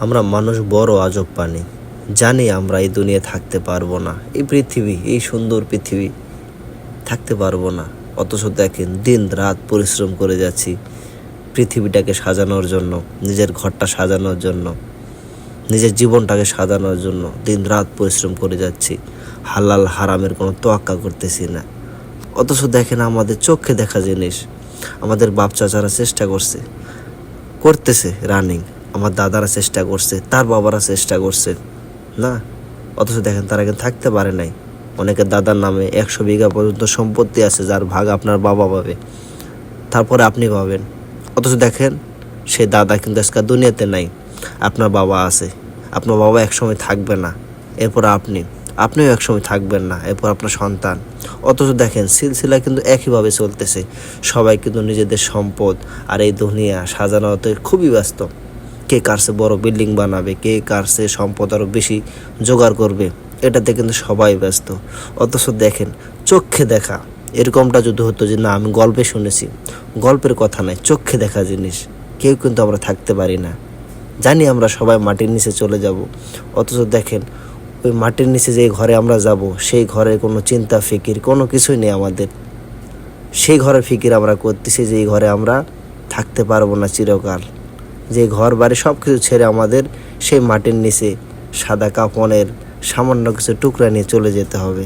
আমরা মানুষ বড় আজব প্রাণী। জানি আমরা এই দুনিয়ায় থাকতে পারবো না, এই পৃথিবী, এই সুন্দর পৃথিবী থাকতে পারবো না। অথচ দেখেন দিন রাত পরিশ্রম করে যাচ্ছি পৃথিবীটাকে সাজানোর জন্য, নিজের ঘরটা সাজানোর জন্য, নিজের জীবনটাকে সাজানোর জন্য দিন রাত পরিশ্রম করে যাচ্ছি। হালাল হারামের কোনো তোয়াক্কা করতেছি না। অথচ দেখেন আমাদের চোখে দেখা জিনিস আমাদের বাপ চাচারা চেষ্টা করতেছে রানিং, আমার দাদারা চেষ্টা করছে, তার বাবারা চেষ্টা করছে না। অথচ দেখেন তারা কিন্তু থাকতে পারে নাই। অনেকের দাদার নামে 100 বিঘা পর্যন্ত সম্পত্তি আছে, যার ভাগ আপনার বাবা পাবে, তারপরে আপনি পাবেন। অথচ দেখেন সেই দাদা কিন্তু আজকে দুনিয়াতে নাই, আপনার বাবা আছে। আপনার বাবা একসময় থাকবে না, এরপর আপনিও একসময় থাকবেন না, এরপর আপনার সন্তান। অথচ দেখেন সিলসিলা কিন্তু একইভাবে চলতেছে। সবাই কিন্তু নিজেদের সম্পদ আর এই দুনিয়া সাজানোতে খুবই ব্যস্ত। কে কারসে বড় বিল্ডিং বানাবে, কে কারসে সম্পদ আরও বেশি জোগাড় করবে, এটাতে কিন্তু সবাই ব্যস্ত। অথচ দেখেন চোখে দেখা এরকমটা যদি হতো, যে না আমি গল্পে শুনেছি, গল্পের কথা নয়, চোখে দেখা জিনিস, কেউ কিন্তু আমরা থাকতে পারি না। জানি আমরা সবাই মাটির নিচে চলে যাব। অথচ দেখেন ওই মাটির নিচে যে ঘরে আমরা যাব, সেই ঘরে কোনো চিন্তা ফিকির কোনো কিছুই নেই আমাদের। সেই ঘরের ফিকির আমরা করতেছি যে এই ঘরে আমরা থাকতে পারবো না চিরকাল। যে ঘর বাড়ি সব কিছু ছেড়ে আমাদের সেই মাটির নিচে সাদা কাফনের সামান্য কিছু টুকরা নিয়ে চলে যেতে হবে।